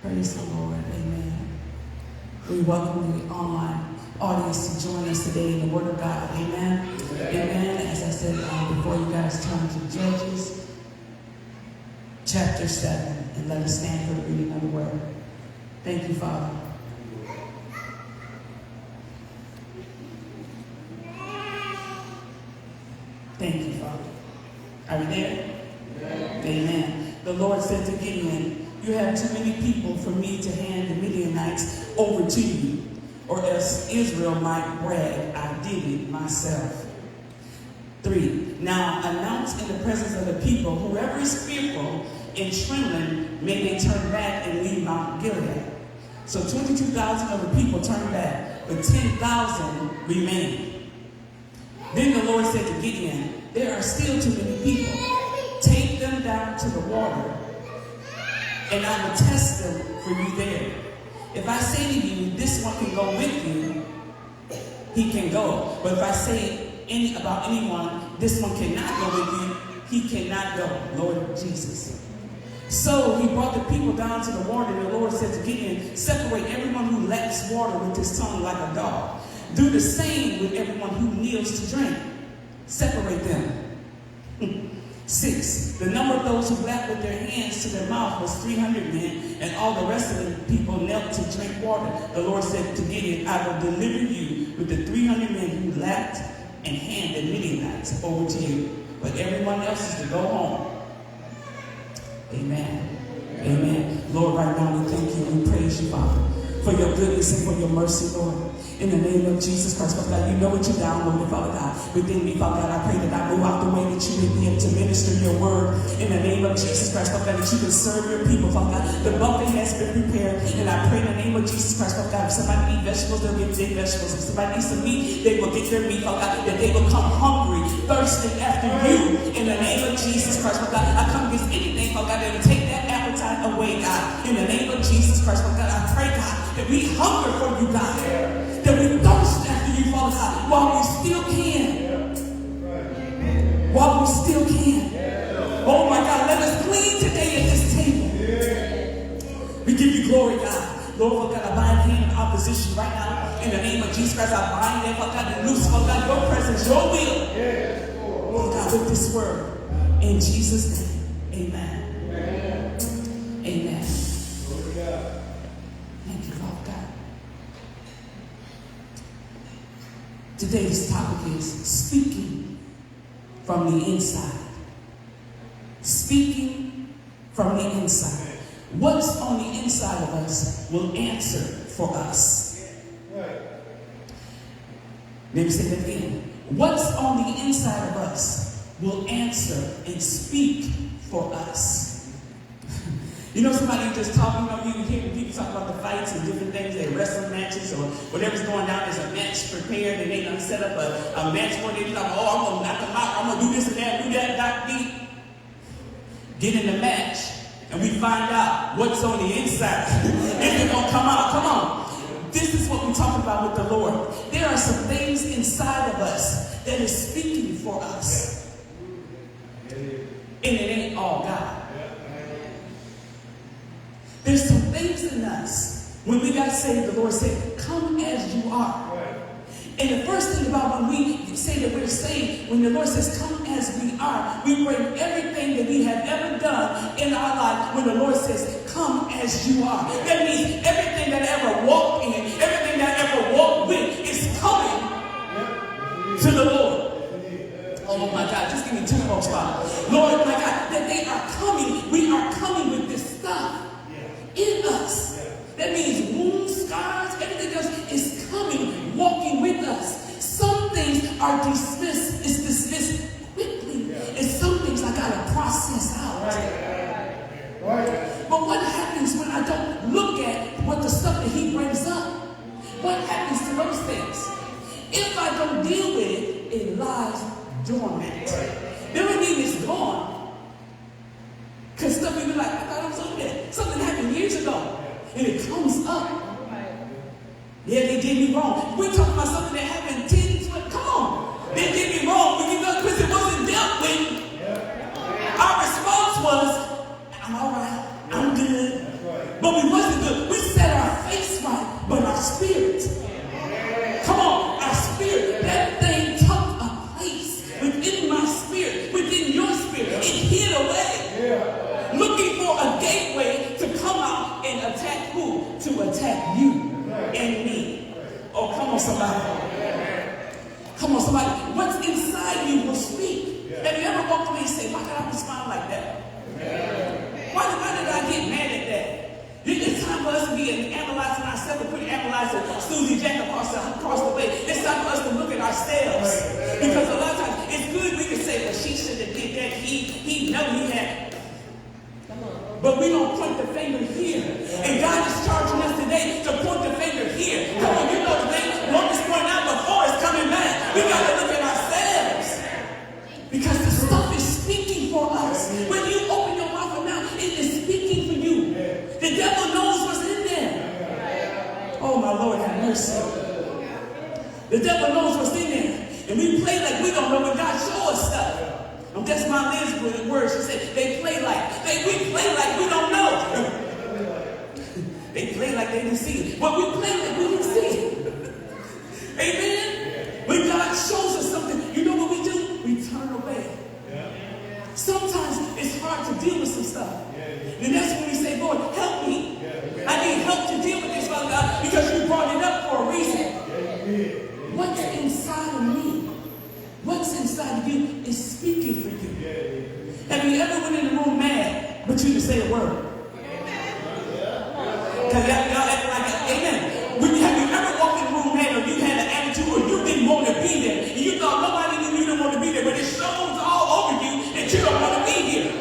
Praise the Lord. Amen. We welcome the online audience to join us today in the Word of God. Amen. Amen. As I said before, you guys turn to Judges chapter 7, and let us stand for the reading of the Word. Thank you, Father. Thank you, Father. Are we there? Amen. The Lord said to Gideon, "You have too many people for me to hand the Midianites over to you, or else Israel might brag, I did it myself." 3. Now announce in the presence of the people, whoever is fearful and trembling, may they turn back and leave Mount Gilead. So 22,000 of the people turned back, but 10,000 remained. Then the Lord said to Gideon, "There are still too many people. Take them down to the water, and I will test them for you there. If I say to you, this one can go with you, he can go. But if I say about anyone, this one cannot go with you, he cannot go." Lord Jesus. So he brought the people down to the water, and the Lord said to Gideon, "Separate everyone who laps water with his tongue like a dog. Do the same with everyone who kneels to drink. Separate them." 6. The number of those who lapped with their hands to their mouth was 300 men, and all the rest of the people knelt to drink water. The Lord said to Gideon, "I will deliver you with the 300 men who lapped and handed Midianites over to you, but everyone else is to go home." Amen. Amen. Lord, right now we thank you and we praise you, Father, for your goodness and for your mercy, Lord. In the name of Jesus Christ, Father God, you know what you downloaded, Father God. Within me, Father God, I pray that I move out the way that you may be able to minister your word. In the name of Jesus Christ, Father God, that you can serve your people, Father God. The buffet has been prepared, and I pray in the name of Jesus Christ, Father God, if somebody needs vegetables, they'll get their vegetables. If somebody needs some meat, they will get their meat, Father God, that they will come hungry, thirsting after you. In the name of Jesus Christ, Father God, I come against anything, Father God, that will take that appetite away, God. In the name of Jesus Christ, Father God, I pray, God, that we hunger for you, God. That we thirst after you, Father God, while we still can. While we still can. Oh my God, let us glean today at this table. We give you glory, God. Lord, Father God, I bind hand in opposition right now. In the name of Jesus Christ, I bind that, Father God, and loose, Father God, your presence, your will. Father God, with this word. In Jesus' name, amen. Amen. Thank you, Father God. Today's topic is speaking from the inside. Speaking from the inside. What's on the inside of us will answer for us. Let me say that again. What's on the inside of us will answer and speak for us. You know, somebody just talking, you hear people talk about the fights and different things, they wrestling matches or whatever's going down. There's a match prepared and they done set up a match where they like, oh, I'm going to knock them out, I'm going to do this and that, do that, knock me. Get in the match and we find out what's on the inside. Is it going to come out? Come on. This is what we're talking about with the Lord. There are some things inside of us that is speaking for us. And it ain't all God. There's some things in us. When we got saved, the Lord said, "Come as you are." And the first thing about when we say that we're saved, when the Lord says, "Come as we are," we bring everything that we have ever done in our life. When the Lord says, "Come as you are," that means everything that I ever walked in, everything that I ever walked with is coming to the Lord. Oh my God, just give me 2 more spots. Lord, my God, that they are coming. We are coming with this stuff in us. That means wounds, scars, everything else is coming, walking with us. Some things are dismissed. It's dismissed quickly. And some things I gotta process out. But what happens when I don't look at what the stuff that he brings up? What happens to those things? If I don't deal with it, it lies dormant. They don't mean it's gone. Because stuff you be like, I thought it was over there. Something happened years ago. And it comes up. Yeah, they did me wrong. We're talking about something that happened 10, 20. Come on. They did me wrong. Because it wasn't dealt with. Our response was, I'm all right. I'm good. But we wasn't spirit. Come on, our spirit. That thing took a place within my spirit, within your spirit. It hid away, looking for a gateway to come out and attack who? To attack you and me. Oh, come on, somebody. Come on, somebody. What's inside you will speak. Have you ever walked away and say, why did I respond like that? Why did I get mad at that? It's time for us to be analyzing ourselves and quit analyzing Susie Jack across the way. It's time for us to look at ourselves. Because a lot of times it's good we can say, well, she should have did that. He know he had. But we don't point the finger here. And God is charging us today to point the finger here. Come on, you know the thing. One is pointing out before it's coming back. We got to look at ourselves. Because the stuff is speaking for us. When you open your mouth and mouth, it is speaking for you. The devil knows what's in there. Oh, my Lord, have mercy. The devil knows what's in there. And we play like we don't know when God shows us stuff. And that's my Liz's words. She said, we play like we don't know. They play like they didn't see it. But we play like we didn't see it. Amen? When God shows us something, you know what we do? We turn away. Sometimes it's hard to deal with some stuff. And that's when we say, Lord, help me. I need help to deal with this, Father God, because you brought it up for a reason. What's inside of me? What's inside of you is speaking for you. Have you ever went in the room mad, but you didn't say a word? Because y'all act like, amen. Have you ever walked in the room mad, or you had an attitude, or you didn't want to be there, and you thought nobody knew you didn't want to be there, but it shows all over you that you don't want to be here?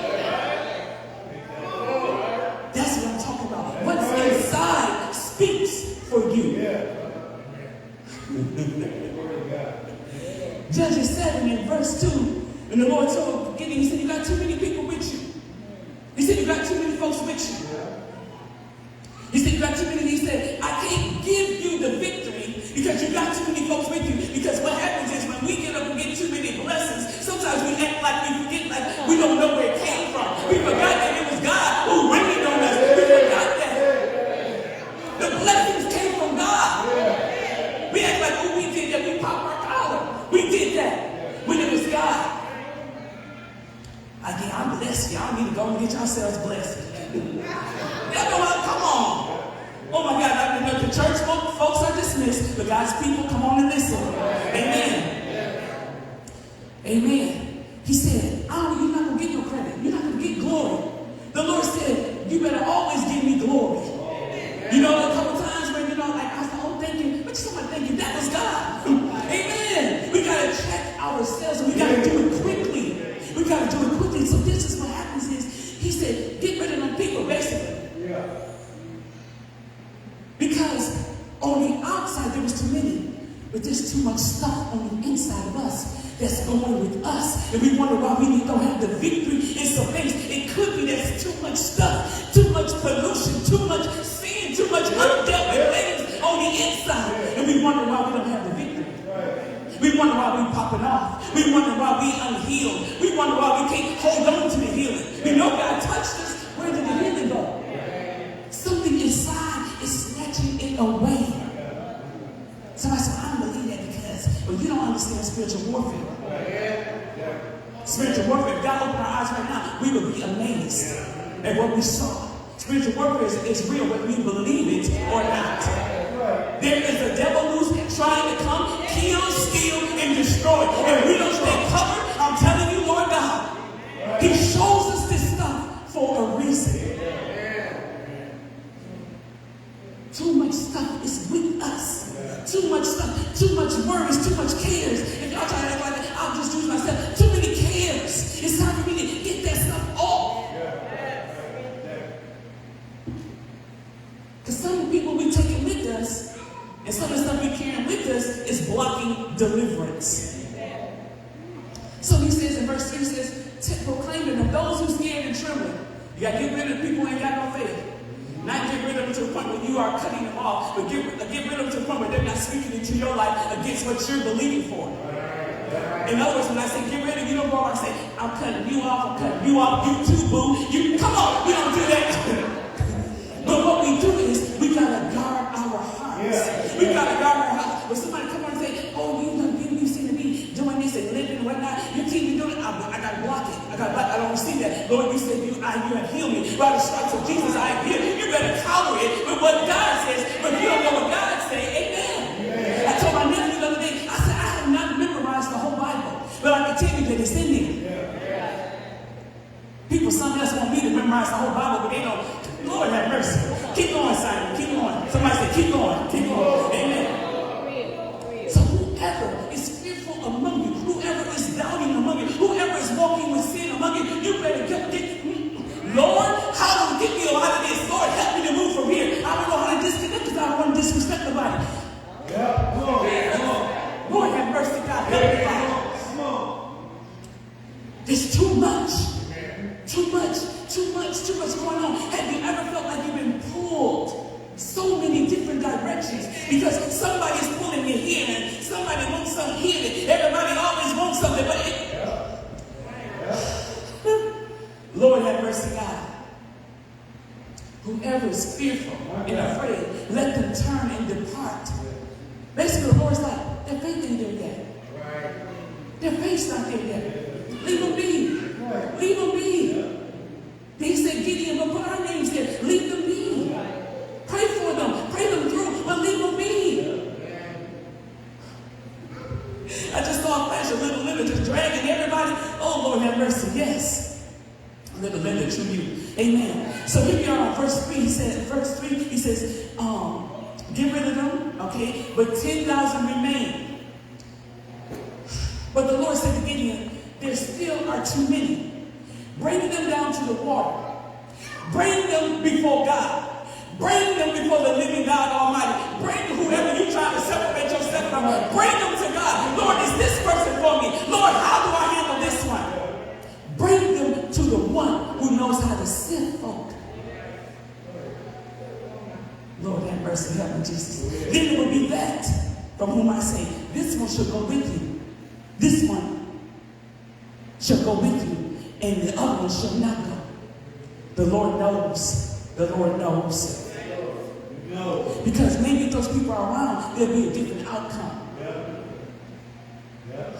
That's what I'm talking about. What's inside speaks for you. Judges 7 and verse 2, and the Lord told Gideon, he said, you got too many people with you. He said, you got too many folks with you. He said, you got too many. He said, I can't give you the victory because you got too many folks with you. Because what happens is when we get up and get too many blessings, sometimes we act like we forget, like we don't know where it came from. We forgot that it was God who rained on us. We forgot that. The blessings came from God. We act like, oh, we did that. We popped our collar. We did that. When it was God. Again, I'm blessed. Y'all need to go and get yourselves blessed. Come on. Oh my God, I know the church folks are dismissed, but God's people, come on and listen. Amen. Amen. He said, you're not going to get no credit. You're not going to get glory. The Lord said, you better always give me glory. You know, a couple times where, like I said, oh, thank you. But somebody thank you. That was God. Amen. We got to check ourselves, and we got to do it quickly. We got to do it quickly. So this is what happens is, he said, get rid of them people, basically. Because on the outside there was too many, but there's too much stuff on the inside of us that's going with us, and we wonder why we don't have the victory in some things. It could be there's too much stuff, too much pollution, too much sin, too much undealt with things on the inside, and we wonder why we don't have the victory. We wonder why we popping off. We wonder why we unhealed. We wonder why we can't hold on to the healing. We know God touched us. Where did the healing go? Something inside is snatching it away. Somebody said, I don't believe that because, well, you don't understand spiritual warfare. Spiritual warfare, if God opened our eyes right now, we would be amazed at what we saw. Spiritual warfare is real, whether we believe it or not. There is a devil who's trying to come, kill, steal, and destroy. And we don't stay covered. I'm telling you, Lord God, he shows us this stuff for a reason. Too much stuff is with us. Too much stuff, too much worries, too much cares. If y'all try to act like that, I'll just use myself. Too many cares. It's time for me to get that stuff off. Because some people we take it with us, and some of the stuff we carry with us is blocking deliverance. So he says in verse 3, he says, proclaiming of those who scared and trembling. You got to get rid of the people who ain't got no faith. Not get rid of them to the point where you are cutting them off, but get rid of them to the point where they're not speaking into your life against what you're believing for. In other words, when I say get rid of you, don't go around and say, I'm cutting you off, you too, boo. Come on, we don't do that. But what we do is we got to guard our hearts. heal me. By the stripes of Jesus, I am healed. You better counter it with what God says. But if you don't know what God says, amen. I told my nephew the other day, I said, I have not memorized the whole Bible. But I can tell you that it's in there. People, some else want me to memorize the whole Bible, but they don't. Lord have mercy. Keep going, Simon. Keep going. Somebody say, keep going. Keep going. Amen. So whoever is fearful among you, whoever is doubting among you, whoever is walking with sin among you, you better get Lord, how do we get me out of this? Lord, help me to move from here. I don't know how to disconnect because I don't want to disrespect nobody. Lord have mercy, God. Help me out. There's too much. Too much going on. Have you ever felt like you've been pulled so many different directions? Because somebody's pulling you here and somebody wants something here. Everybody always wants something, but Lord have mercy, God. Whoever is fearful and afraid, let them turn and depart. Basically, the Lord's like, their faith ain't there yet. Their faith's not there yet. Leave them be. Leave them be. He said, Gideon, but put our names there. Leave them be. Pray for them. Pray them through, but leave them be. I just saw a flash of Little Linda just dragging everybody. Oh, Lord have mercy. Yes. Little Linda, true you. Amen. So here we are on verse 3. He says, get rid of them, okay? But 10,000 remain. But the Lord said to Gideon, there still are too many. Bring them down to the water. Bring them before God. Bring them before the living God Almighty. Bring whoever you're trying to separate yourself from. Bring them to God. Lord, is this person for me? Lord, how do I handle this one? Bring them to the one who knows how to sift folk. Lord, have mercy, help me, Jesus. Then it will be that from whom I say, this one shall go with you. This one shall go with you. And the other one shall not go. The Lord knows. The Lord knows. Because maybe if those people are around, there'll be a different outcome.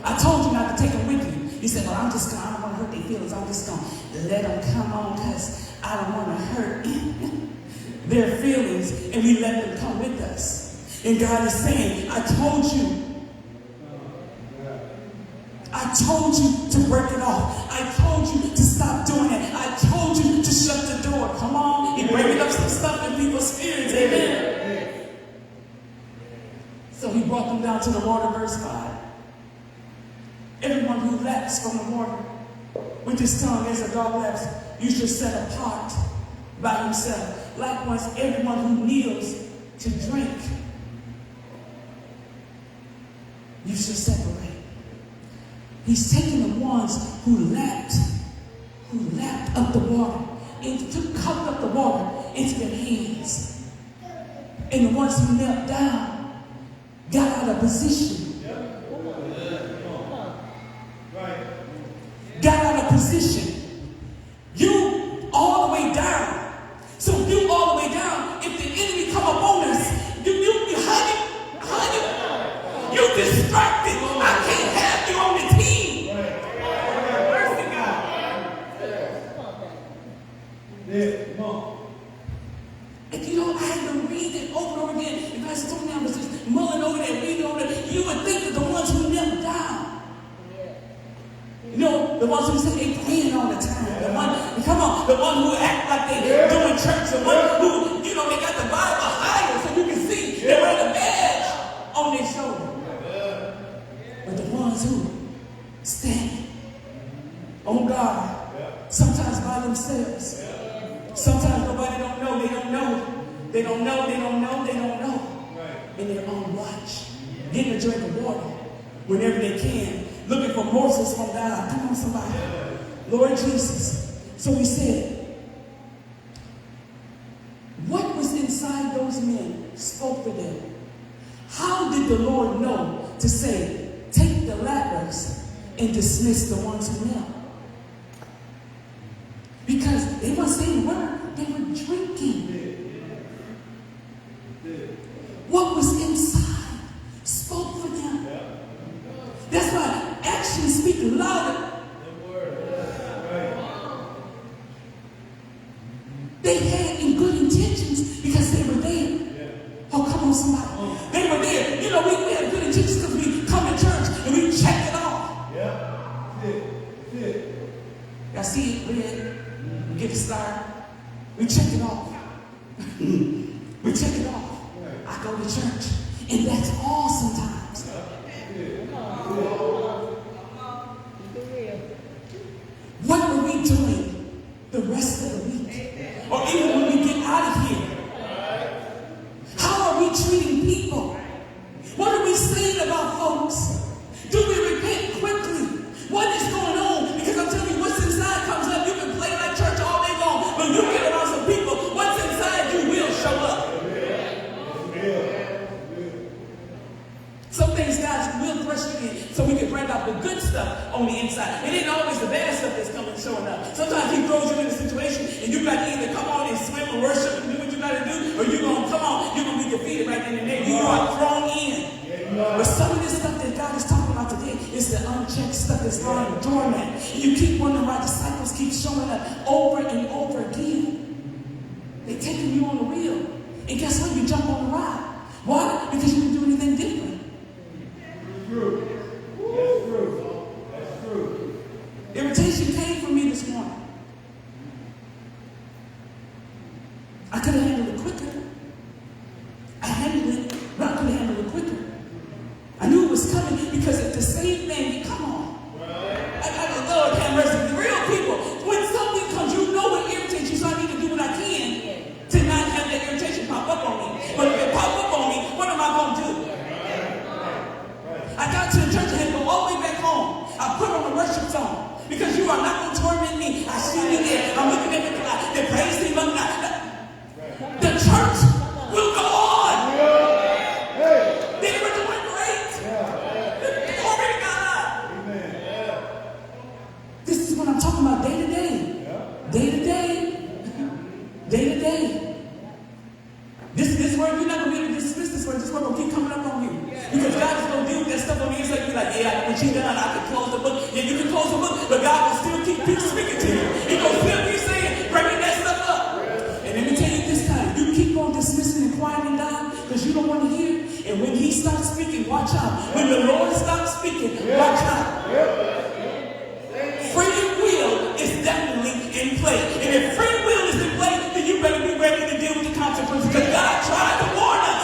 I told you not to take them with you. You said, well, I don't want to hurt their feelings. I'm just going to let them come on because I don't want to hurt their feelings. And we let them come with us. And God is saying, I told you to break it off. I told you to stop doing it. I told you to shut the door. Come on. He's breaking up some stuff in people's spirits. Amen. So he brought them down to the water, verse 5. Everyone who laps from the water with his tongue as a dog laps, you should set apart by himself. Likewise, everyone who kneels to drink, you should separate. He's taking the ones who lapped up the water, and cupped up the water into their hands. And the ones who knelt down got out of position. Got out of position. You all the way down. So you all the way down, if the enemy come up on us, honey, you distracted. I can't have you on the team. Mercy, God. And you know, I had to read it over and over again. If I told me I was just mulling over there, reading over there, you would think that the ones who knelt down. You know, the ones who say they praying all the time. The one who act like they doing church. The one who, you know, they got the Bible higher so you can see they wear the badge on their shoulder. But the ones who stand on God, sometimes by themselves. Sometimes nobody don't know. They don't know. They don't know. They don't know. They don't know. And they're on watch, getting a drink of water whenever they can. Looking for morsels from God. Come on, somebody. Lord Jesus. So he said, what was inside those men spoke for them. How did the Lord know to say, take the lappers and dismiss the ones who knelt? Because they weren't saying a word. They were drinking. What was inside spoke for them. That's why actions speak louder. We check it off. I go to church. And that's all sometimes. What are we doing the rest of the week? Or even when we get out of here? How are we treating people? What are we saying about folks? Do we repent quickly? What is going on? Because I'm telling you, what's inside comes up. You can play like church all day long, but you get around some people, what's inside you will show up. Some things God will thrust you in so we can bring out the good stuff on the inside. It ain't always the bad stuff that's coming showing up. Sometimes he throws you in a situation and you got to either come on and swim and worship and do what you got to do, or you're going to come on, you're going to be defeated right then and there. You are thrown in. But some of this stuff that God is talking about today is the unchecked stuff that's lying dormant. And you keep wondering why disciples keep showing up over and over again. They're taking you on the wheel. And guess what? You jump on the ride. Why? Because you didn't do anything different. That's true. That's true. That's true. Irritation came from me this morning. I could have handled it quicker. I handled it, but I could have handled it quicker. I knew it was coming because it's the same thing. Come on. Lord have mercy. The real people, when something comes, you know it irritates you, so I need to do what I can to not have that irritation pop up on me. But if it pop up on me, what am I going to do? I got to the church and had to go all the way back home. I put on a worship song because you are not going to torment me. I see you there. I'm looking at the clock. The praise team, I'm not. The church will go on. They were doing great. Glory to God. This is what I'm talking about day to day. Day to day. Day to day. This word, you're not going to be able to dismiss this word. This word will keep coming up on you. Because God is going to deal with that stuff on you. It's like, you're like, yeah, when you're done, I can close the book. Yeah, you can close the book, but God will still keep speaking to you. He will still keep saying, bringing that stuff up. And let me tell you this time, you keep on dismissing and quieting God because you don't want to hear. And when he starts speaking, watch out. When the Lord stops speaking, watch out. Free will is definitely in play. And if free will is in play, then you better be ready to deal with the consequences. Because God tried to warn us.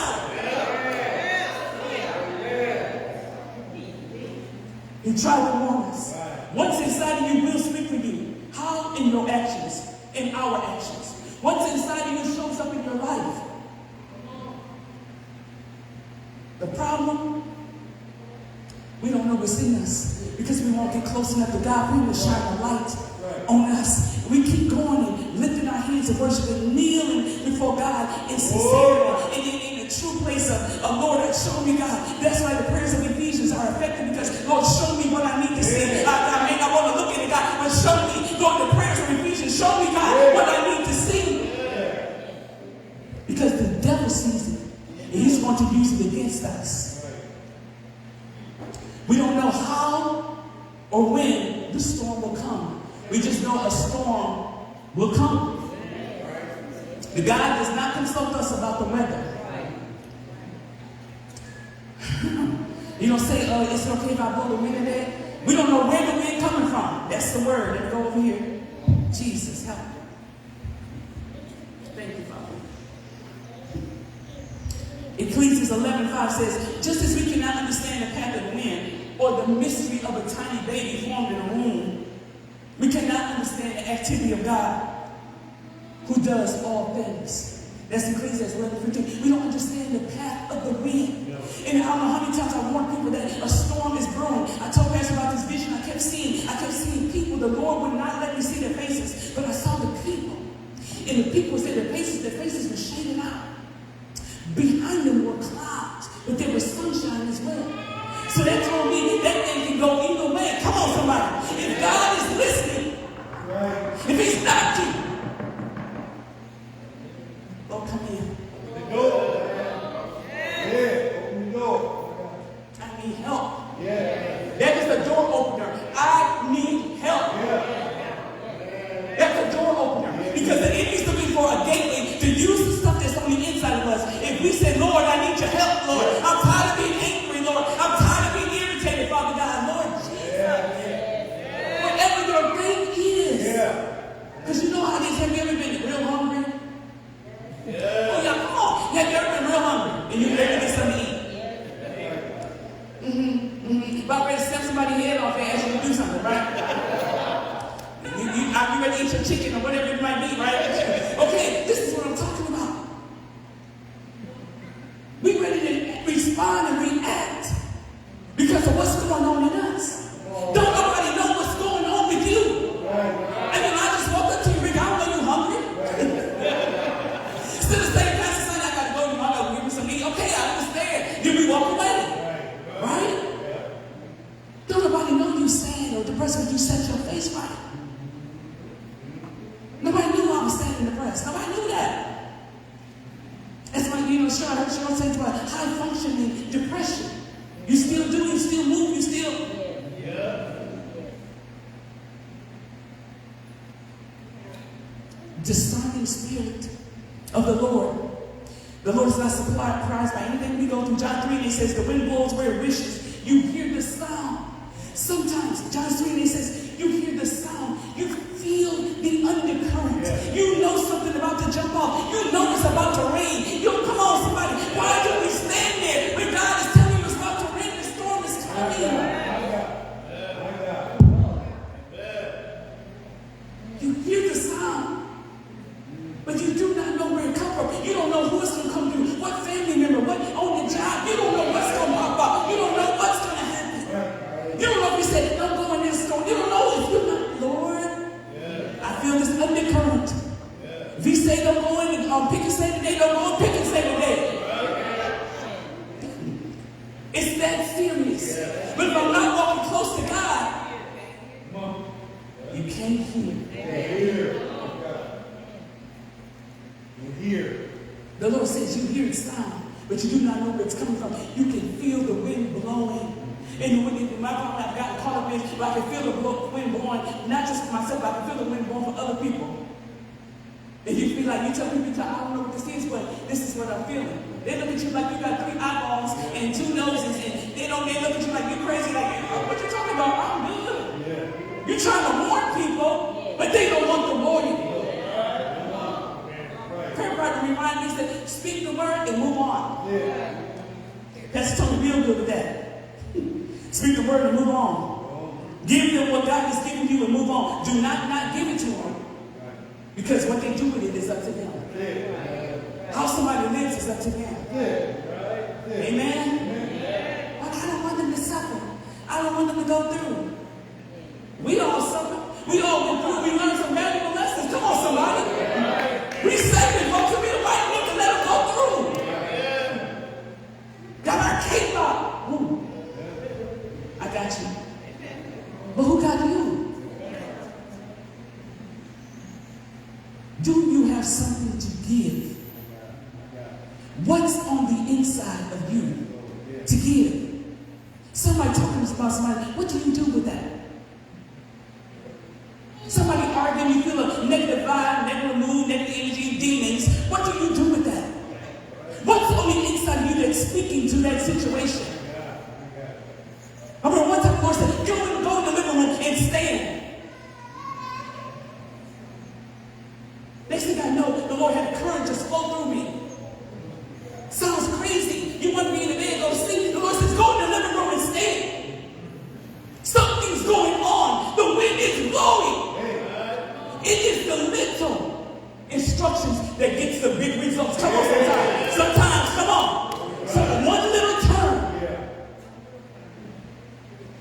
He tried to warn us. What's inside of you will speak for you. How? In your actions. In our actions. What's inside of you shows up in your life. The problem, we don't know what's in us because we won't get close enough to God. We will shine a light on us. We keep going and lifting our hands and worshiping, kneeling before God in sincerity and in the true place of Lord, show me God. That's why the prayers of Ephesians are effective because Lord, show me what I need to see. I may not want to look at it, God, but show me, Lord, the prayers of Ephesians, show me, God, what I need to see. Because the devil sees it. And he's going to use it against us. We don't know how or when the storm will come. We just know a storm will come. The God does not consult us about the weather. You don't say, oh, it's okay if I blow the wind in there. We don't know where the wind coming from. That's the word. Let me go over here. Jesus, help. Thank you, Father. Ecclesiastes 11:5 says, just as we cannot understand the path of the wind or the mystery of a tiny baby formed in a womb, we cannot understand the activity of God who does all things. That's Ecclesiastes 11:15. We don't understand the path of the wind. And I don't know how many times I warned people that a storm is brewing. I told Pastor about this vision. I kept seeing people. The Lord would not let me see their faces, but I saw the people. And the people said their faces were shading out. Behind them were clouds, but there was sunshine as well. So that told me that thing can go either way. Come on, somebody. If God is listening, if he's not you, Lord, come in. I need help. That is the door opener. I need help. That's a door opener. Because the enemy's looking for a gateway to use the stuff that's on the inside of us. If we say, Lord, I need your help, Lord. I'm tired of being angry, Lord. I'm tired of being irritated, Father God. Lord Jesus. Whatever your and you're ready to get something to eat. About ready to snap somebody's head off and ask you to do something, right? Are you ready to eat your chicken or whatever it might be, right? Okay, this is what I'm talking about. We're ready to respond and react because of what's going on in us. Don't nobody know what's going on with you. And then I just walk up to you, Rick, I don't know you hungry. Instead of saying, Pastor Son, I got to go, I got to give me some meat. Okay, I understand. Then we walk away. Right? Don't nobody know you sad or depressed when you set your face right. Nobody knew I was sad and depressed. Nobody knew that. It's like, you know, sure, I heard Cheryl say about high functioning depression. You still do, you still move, you still. Discerning spirit of the Lord. The Lord is not surprised by anything we go through. John 3, it says, the wind blows where it wishes. You hear the sound. Sometimes, John 3, it says, you hear the sound. You feel the undercurrent. You know something about to jump off. You know it's about to rain. Yo, come on, somebody. Why do we stand there when God is telling you it's about to rain? The storm is coming. You hear the sound. But you do not know where it comes from. You don't know who it's going to come through. What family member, what on the job. You don't know what's going to pop up. You don't know what's going to happen. You don't know if you said, don't go in this store. You don't know if you're not, Lord, I feel this undercurrent. If he say don't go in and pick and say today, don't go and pick and say today. It's that serious. But if I'm not walking close to God, you can't hear. The Lord says you hear its sound, but you do not know where it's coming from. You can feel the wind blowing. And when my problem I've gotten caught up in, I can feel the wind blowing, not just for myself, but I can feel the wind blowing for other people. And you feel like, you tell people, I don't know what this is, but this is what I'm feeling. They look at you like you got 3 eyeballs and 2 noses, and they look at you like you're crazy, like, what you talking about? I'm good. You're trying to warn people, but they don't want the warning. Prayer partner remind me, said, speak the word and move on. Pastor Tony real good with that. Speak the word and move on. Give them what God has given you and move on. Do not give it to them. Because what they do with it is up to them. How somebody lives is up to them. Amen? Well, I don't want them to suffer. I don't want them to go through. We all suffer. We all go through. We learn some valuable lessons. Come on, somebody. We saved it. Go to me the right one to let them go through. Got our cape up. I got you. But who got you? Do you have something to give? What's on the inside of you to give? Somebody talking about somebody, what do you do with that? Somebody arguing, you feel a negative vibe, negative mood, negative energy, demons. What do you do with that? What's on the inside of you that's speaking to that situation? I remember one time the Lord said, go in the living room and stand. Next thing I know, the Lord had the courage just flow through me. Sounds crazy. You want to be in the bed, go to sleep. The Lord says, go in the living room and stand. Something's going on. The wind is blowing. It is the little instructions that gets the big results. Come on, sometimes. Sometimes, come on. So one little turn.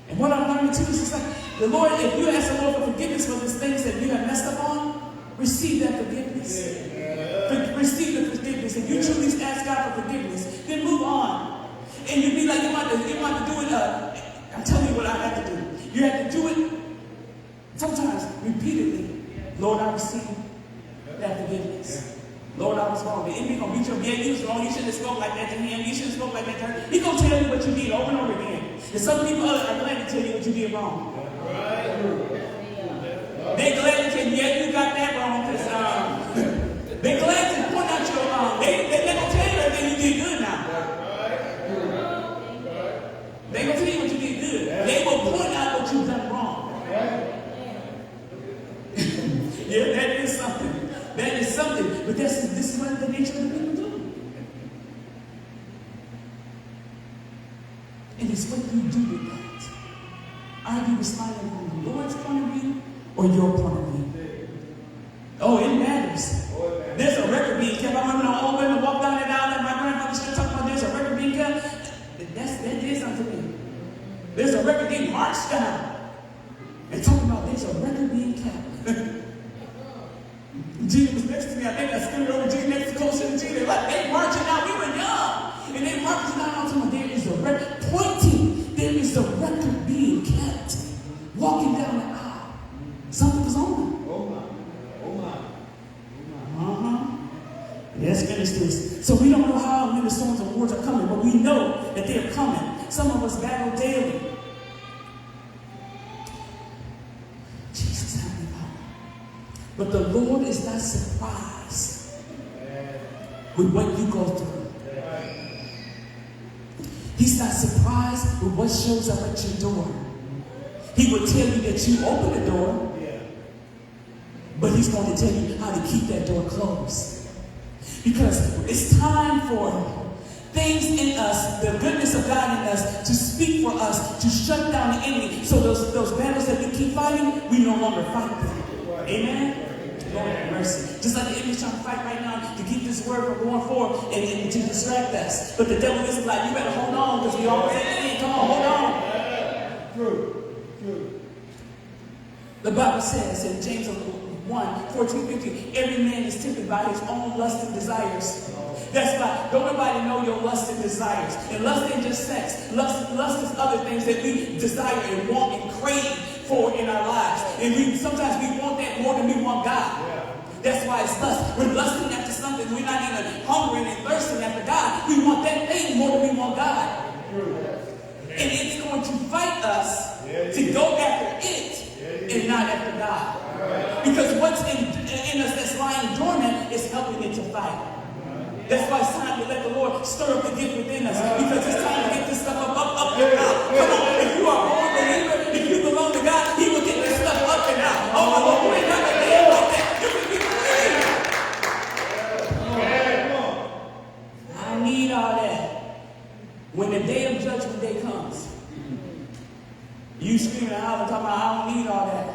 And what I'm learning too is just like, the Lord, if you ask the Lord for forgiveness for these things that you have messed up on, receive that forgiveness. Receive the forgiveness. If you truly ask God for forgiveness, then move on. And you be like, you want to do it. I'm telling you what I have to do. You have to do it sometimes repeatedly. Lord, I receive that forgiveness. Lord, I was wrong. The enemy gonna beat your head. You was wrong. You shouldn't have spoke like that to him. You shouldn't have spoke like that to her. He's gonna tell you what you did over and over again. And some people are glad to tell you what you did wrong. They're glad to tell you, yeah, you got that wrong. They're glad to point out your wrong. They're gonna tell you everything you did good now. They're gonna tell you what you did good. They will point out what you've done wrong. Yeah, that is something. That is something. But this is what the nature of the people do. And it's what you do with that. Are you responding from the Lord's point of view or your point of view? Oh, it matters. There's a record being kept. I remember the old women walk down and down, and my grandmother still talking about there's a record being kept. That did something to me. There's a record being marched down. And talking about there's a record being kept. Gina was next to me. I think I stood over Gina next to Coach and Gina. Like, they marching out. We were young. And they marching down. I'm talking about there is a record. Pointing. There is a record being kept. Walking down the aisle. Something was on. Let's finish this. So we don't know how many storms and wars are coming, but we know that they're coming. Some of us battle daily. Jesus, help me, Father. But the Lord is not surprised with what you go through. He's not surprised with what shows up at your door. He will tell you that you open the door, but he's going to tell you how to keep that door closed. Because it's time for things in us, the goodness of God in us, to speak for us, to shut down the enemy. So those battles that we keep fighting, we no longer fight them. Amen? Lord have mercy. Just like the enemy's trying to fight right now to keep this word from going forward and to distract us. But the devil is like, you better hold on, because we always at the end. Come on, hold on. True. The Bible says in James 1:14-15, every man is tempted by his own lust and desires. That's why don't nobody know your lust and desires. And lust ain't just sex. Lust is other things that we desire and want and crave for in our lives. And sometimes we want that more than we want God. That's why it's lust. We're lusting after something. We're not even hungering and thirsting after God. We want that thing more than we want God. And it's going to fight us to go after it and not after God. Because what's in us that's lying dormant is helping it to fight. That's why it's time to let the Lord stir up the gift within us. Because it's time to get this stuff up and out. Come on, if you are a born believer, if you belong to God, He will get this stuff up and out. Oh my Lord, you ain't got to live like that. You can be free. I need all that. When the day of judgment day comes, you screaming and hollering, talking about, I don't need all that.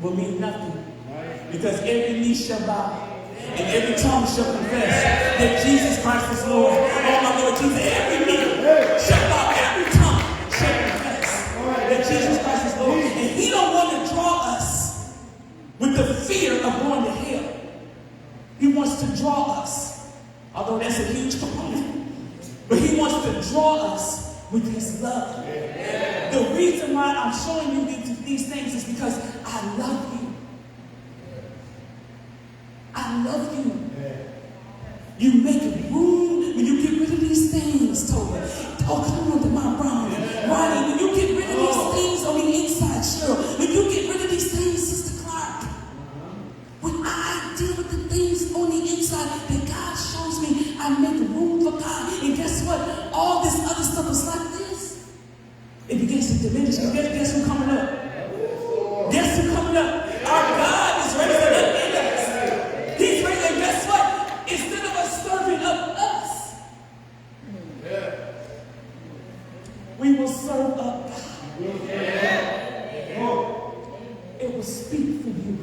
Will mean nothing. Because every knee shall bow and every tongue shall confess that Jesus Christ is Lord. Oh my Lord Jesus, every knee shall bow, every tongue shall confess that Jesus Christ is Lord. And He don't want to draw us with the fear of going to hell. He wants to draw us, although that's a huge component, but He wants to draw us with His love. The reason why I'm showing you these things is because I love you. I love you. You make room when you get rid of these things, Toba. Oh, come on, Demar Brown. Ronnie, when you get rid of these things on the inside, Cheryl. When you get rid of these things, Sister Clark. When I deal with the things on the inside that God shows me, I make room for God. And guess what? All this other stuff is like this. It begins to diminish. Guess who's coming up? Guess who's coming up? Our God is raising up in us. He's raising, and guess what? Instead of us serving up us, we will serve up God. It will speak for you.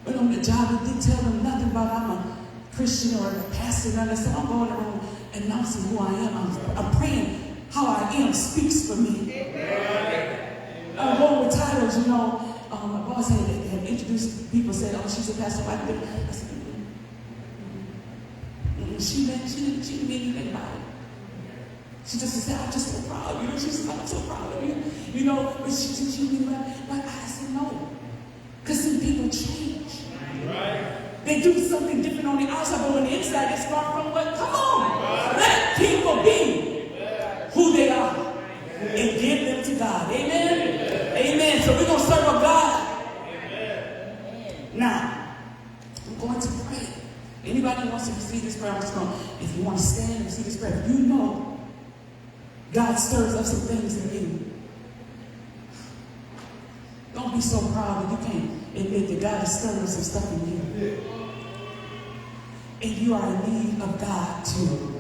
But on the job, it didn't tell them nothing about I'm a Christian or a pastor. And I said, I'm going around announcing who I am. I'm praying how I am speaks for me. I'm going with titles, you know. My boss had introduced people, said, oh, she's a pastor. I said, she didn't mean anything about it. She just said, I'm just so proud of you. She said, I'm so proud of you. You know, but she didn't mean it. But I said, no. Because some people change. Right. They do something different on the outside, but on the inside, they start from what? Come on. Right. Let people be who they are and give them to God. Amen? Amen. So we're going to serve a God. Amen. Now, I'm going to pray. Anybody who wants to receive this prayer, I'm just going to, if you want to stand and receive this prayer, if you know God stirs up some things in you, don't be so proud that you can't admit that God is stirring some stuff in you. And you are in need of God too.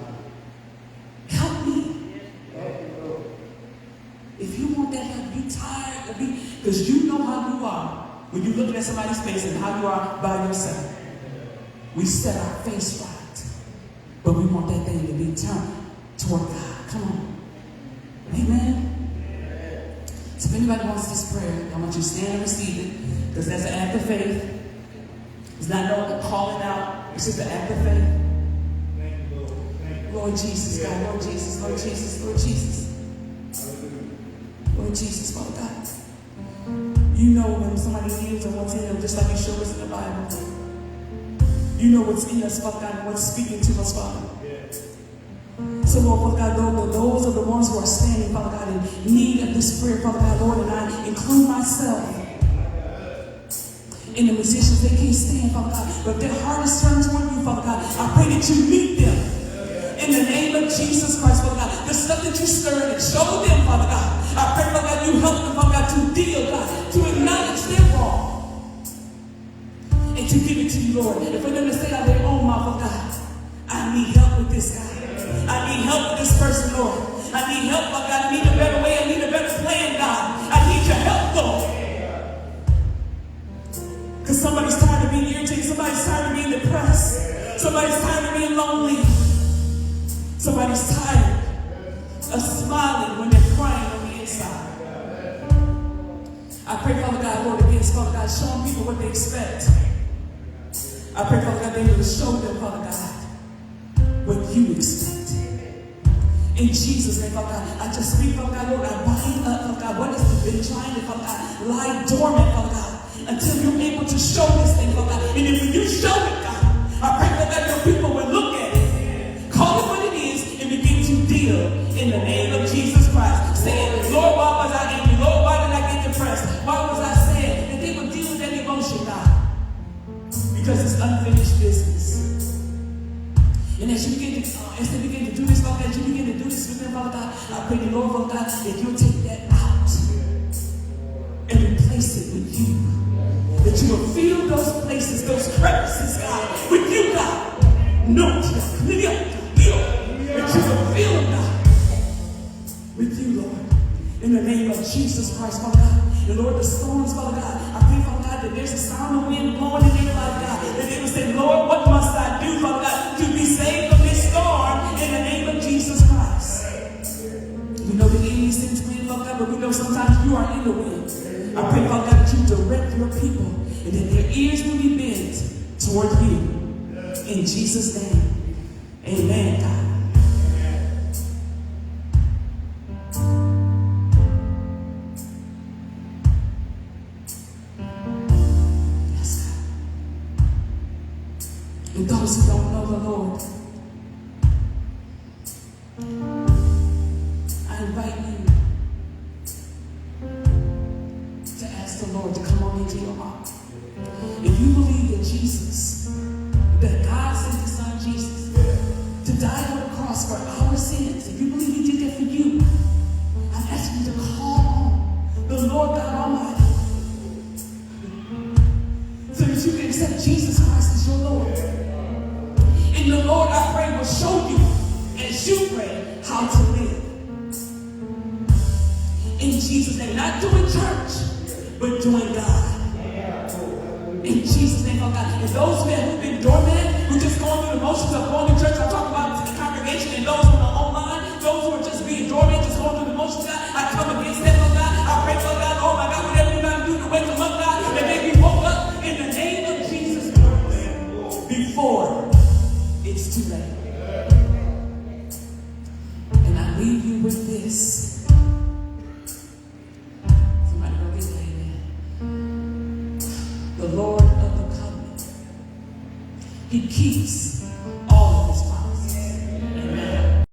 be tired, because you know how you are when you're looking at somebody's face and how you are by yourself. We set our face right, but we want that thing to be turned toward God. Come on. Amen. So if anybody wants this prayer, I want you to stand and receive it, because that's an act of faith. It's not no calling out. It's just an act of faith. Lord Jesus, God, Lord Jesus, Lord Jesus, Lord Jesus. Lord Jesus, Father God. You know when somebody needs and what's in them, just like you showed us in the Bible. You know what's in us, Father God, and what's speaking to us, Father. So, Lord, Father God, those are the ones who are standing, Father God, in need of this prayer, Father God, Lord, and I include myself in the positions they can't stand, Father God. But if their heart is turned toward you, Father God, I pray that you meet them in the name of Jesus Christ, Father God. The stuff that you stirred and show them, Father God. I pray, Father God, you help them, Father God, to deal, God, to acknowledge their wrong and to give it to you, Lord. And for them to say out of their own mouth, Father God, I need help with this guy. I need help with this person, Lord. I need help, Father God. I need a better way. I need a better plan, God. I need your help, Lord. Because somebody's tired of being irritated. Somebody's tired of being depressed. Somebody's tired of being lonely. Somebody's tired of smiling when they're crying on the inside. I pray, Father God, Lord, against, Father God, showing people what they expect. I pray, Father God, they will show them, Father God, what you expect. In Jesus' name, Father God, I just speak, Father God, Lord, I bind up, Father God, what has been trying to, Father God, lie dormant, Father God, until you're able to show this thing, Father God. And if when you show it, God, I pray, Father God, your people will look at it, call it what it is, and begin to deal in the name of Jesus Christ. Saying, Lord, why was I angry? Lord, why did I get depressed? Why was I sad? And they will deal with that emotion, God, because it's unfinished business. And as you begin to, as they begin to do this, Father God, as you begin to do this with them, Father God, I pray the Lord, Father God, that you'll take that out and replace it with you. That you will fill those places, those crevices, God, with you, God. No, that you will fill them, God, with you, Lord. In the name of Jesus Christ, Father God. And Lord, the storms, Father God, I pray, Father God, that there's a sound of wind blowing in their life, God. That they will say, Lord, what must I do, Father God, to be saved from this storm in the name of Jesus Christ? We know the enemy sends wind, Father God, but we know sometimes you are in the wind. I pray, Father God, that you direct your people and that their ears will be bent toward you. In Jesus' name, amen, God. And those who don't know the Lord, I invite you to ask the Lord to come on into your heart. If you believe that Jesus, that God sent his son Jesus to die on the cross for our sins, if you believe he did that for you, I'm asking you to call on the Lord God Almighty so that you can accept Jesus Christ as your Lord. And the Lord, I pray, will show you as you pray how to live. In Jesus' name, not doing church, but doing God. In Jesus' name, oh God. And those men who've been dormant, who just going through the motions of going to church, I'm talking about the congregation and those who are online, those who are just being dormant, just going through the motions, God, I come against them, oh God. I pray, oh God, oh my God, whatever you got to do to wake them up, God, that they be woke up in the name of Jesus Christ before it's too late. And I leave you with this. Somebody go get it, amen. The Lord of the covenant, he keeps